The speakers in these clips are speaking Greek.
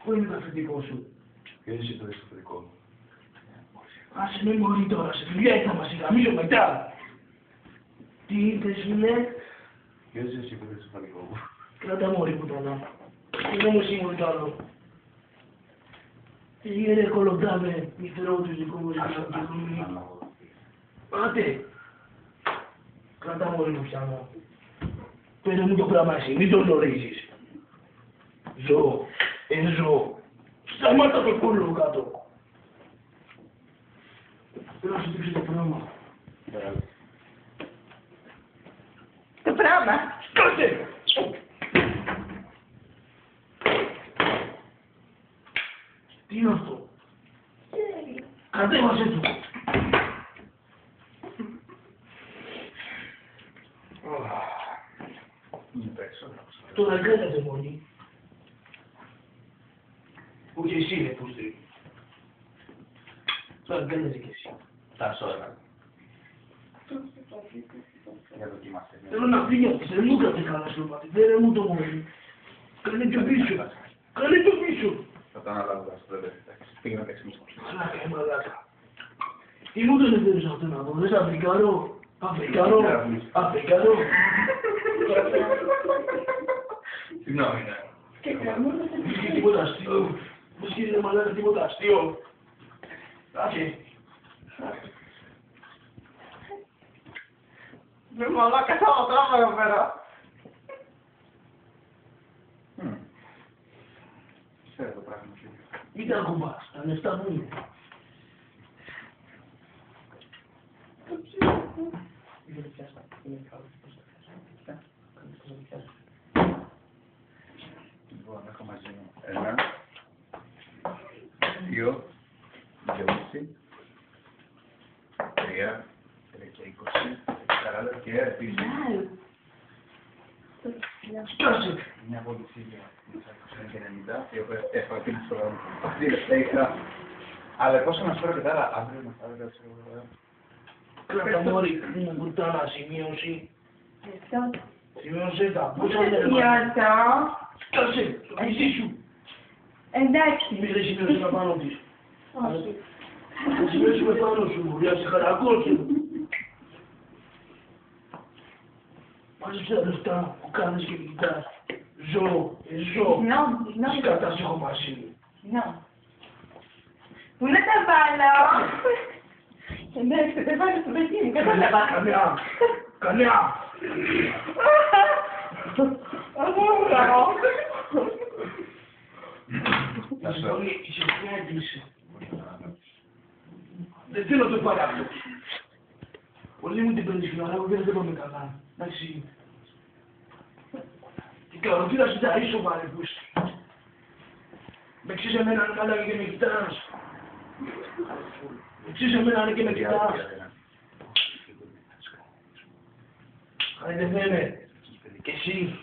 Πού είναι το αφεντικό σου? Ποιο είσαι το αφεντικό? Άσε με μωρή τώρα, σε δουλειά ήρθα μας γαμίσω μετά. Τι είπες φίλε? Ποιο είσαι εσύ που είσαι το αφεντικό μου? Κράτα μωρή πουτανά. Δεν μου σίγουρο το άλλο. Εσύ ρε κολοντάμε, μυθερό του δικού μου Πάτε. Κράτα μωρή μου πιάνω. Πέρε μου το πράγμα εσύ, μην το γνωρίζεις. Ζω, ζω. Σταμάτα το κόλλο κάτω. Θέλω να σου δείξω το πράγμα. Το πράγμα. Σκάσε! Τι είναι αυτό? Κατέβασε το. Τώρα αγκάλιαζε μόνη. Όχι εσύ είναι πούστρι. Τώρα αγκάλιαζε κι εσύ. Τα σώρα. Για δοκίμασε. Θέλω να φύγει αυτή, δεν μου κρατεί καλά στο μάτι. Φέρε μου το μόνοι. Κάνε πιο πίσω. Κάνε πιο πίσω. Θα το αναλάβω στο τέλος. Πήγαινε να παίξουμε. Μαλάκα, μαλάκα. Τι μου τον έφερες αυτό να δω, δες Αφρικάνο. Αφρικάνο. Αφρικάνο. Συγγνώμη, ναι. Βρίσκει τίποτα αστείο. Βρίσκει ρε μαλάκα τίποτα αστείο. Άσε. Βρε μαλάκα, θα το τράβω εδώ πέρα. Ξέρω το πράγμα σου. Μην τα ακουμπάς, τα λεφτά μου είναι. Λοιπόν, έχω μαζί μου 1, 2, 2,5, 3, 20, 40 και επίσης Σκάσε. μια πολυσίλια που και 90, η οποία έχω επίλυση στο γραμμό. Αυτή είναι τα είχα. Αλλά πόσο να σου φέρω και τα άλλα, αύριο να φάρω κάτι σε Κράτα μόρι, μου κουτάλα σημείωση. Σημείωσε τα, πόσα είναι ρε Σημειώσα. Σκάσε, το μισή σου. Εντάξει. Μη δεν σημείωσε πάνω της. Όχι. Θα σημειώσουμε πάνω σου, για σε χαρακώσου. Μάζεψε τα λεφτά που κάνεις και κοιτάς. Ζω, ζω. Συγγνώμη. Σκατάς έχω μαζί μου. Συγγνώμη. Πού να τα βάλω? Εντάξει, δεν βάλω στο παιδί μου, κατάλαβα. Κανέα, κανέα. Να σου πω, είσαι μια έγκληση. Δεν θέλω το παράδειγμα. Πολύ μου την παίρνεις φιλαρά, εγώ δεν πάμε καλά. Εντάξει. Την καροτήρα σου τα ίσο βαρεπούς. Με ξέρεις εμένα αν μάλακα και με κοιτάς. Με ξέρεις εμένα αν και με κοιτάς. Χαϊδεμένε. Και εσύ.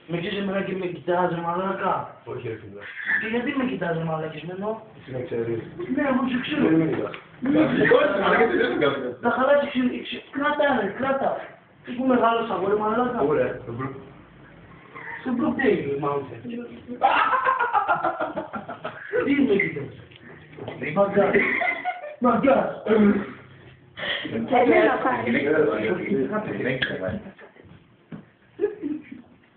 Με ξέρεις εμένα και με κοιτάς ρε μαλάκα. Όχι ρε φίλε. Και γιατί με κοιτάς ρε μαλακισμένο? Εσύ με ξέρεις. Ναι, εγώ σε ξέρω. Δεν με κοιτάς. Θα χαλάσει κράτα ρε, κράτα. Είσαι που μεγάλος αγόρι μαλάκα. Ωραία, Σε προτείνει, μάουσε. Τι με κοιτάς? Μαγκάς. Μαγκάς.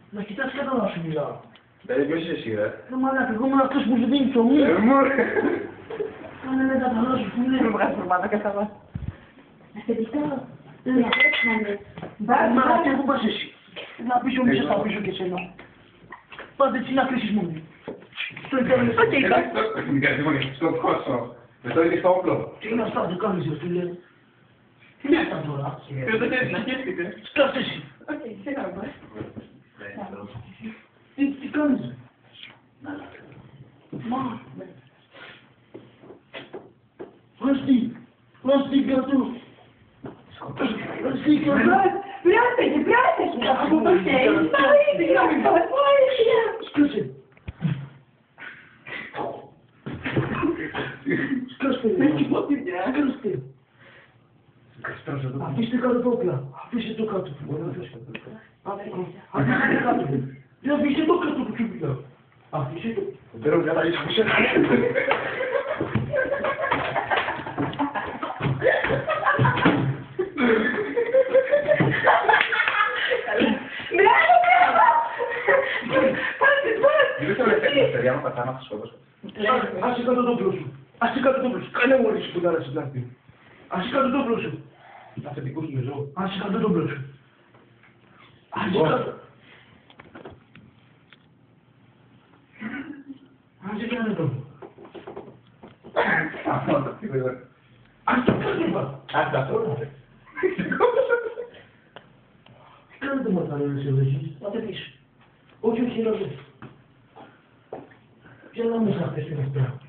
Να κοιτάς κάτω να σου μιλάω. Δηλαδή ποιος είσαι εσύ ρε? Μαλάκα, εγώ είμαι αυτός που σου δίνει ψωμί. Κάνε με τα καλά σου, φίλε. Μου βγάζει προμάδα καθόλου. Αφεντικά. Μα αυτή που πας εσύ. Να πίσω μέσα στα πίσω και σένα. Πάτε έτσι να κλείσεις μόνο. Στο internet. Μην κάνεις μόνο στον κόσμο. Με το ίδιο στο όπλο. Τι είναι αυτά, δεν κάνεις ρε φίλε. Τι είναι αυτά τώρα. Δεν θέλεις να σκέφτηκες. Σκάσε εσύ. Οκ, συγγνώμη. Τι κάνεις ρε. Μα. Φράστη κάτω. Φράστη κάτω. Πρόσεχε. Από το χέρι. Συγγνώμη, βοήθεια. Σκάσε. Σκάστε. Σκάστε. Αφήστε κάτω το όπλα. Αφήστε το κάτω. Αφήστε το κάτω. Δεν αφήστε το κάτω που σου μιλάω. Αφήσε το. Δεν ξέρω καλά, είσαι δεν θέλω να παιδιά μου πατάνα θα σκότωσα. Άσε κάτω το όπλο σου. Άσε κάτω το όπλο σου. Κάνε μόλις που τώρα στην άκρη. Άσε κάτω το όπλο σου. Αφεντικό σου με ζώο. Άσε κάτω το όπλο σου. Άσε κάτω. Άσε κάτω το. Άσε το πώς είπα. Άσε τα τώρα. Κάντε μας τα λέω σε εσείς. Πάτε πίσω. Όχι, όχι, όχι. Ποια να μου σ' είναι αυτά.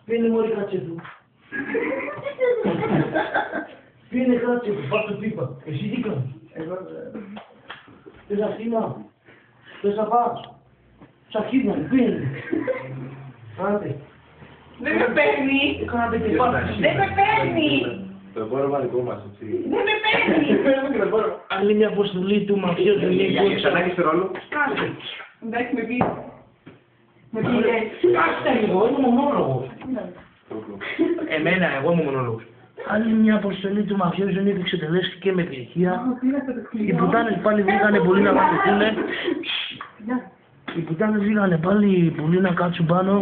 Πήγαινε μόλι κάτσε του. Πήγαινε κάτσε του, πάρ' το τι είπα. Εσύ τι κάνεις. Θες Αθήνα. Θες να πας. Σ' Αθήνα, πήγαινε. Άντε. Δεν με παίρνει. Κάνατε και πάρτε. Δεν με παίρνει. Το εμπόρευμα δικό μας, έτσι. Δεν με παίρνει. Άλλη μια αποστολή του μαφιόζου Νίκου. Ξανά και σε ρόλο. Κάτσε. Εντάξει, με πήρε. Με πήρε. Κάτσε λίγο, είμαι μονόλογος. Εμένα, εγώ είμαι μονόλογος. Άλλη μια αποστολή του μαφιόζου Νίκου εξετελέστηκε με επιτυχία. Οι πουτάνες πάλι βγήκανε πολύ να βαρεθούνε. Οι πουτάνες βγήκανε πάλι πολύ να κάτσουν πάνω.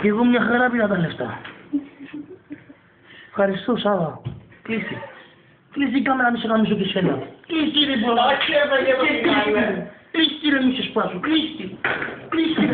Και εγώ μια χαρά πήρα τα λεφτά. Ευχαριστώ, Σάβα. Κλείσει. Κλείσει η κάμερα, μη σε γαμίσω και σένα. Κλείσει ρε πολλά. Κλείσει ρε μη σε σπάσω. Κλείσει. Κλείσει.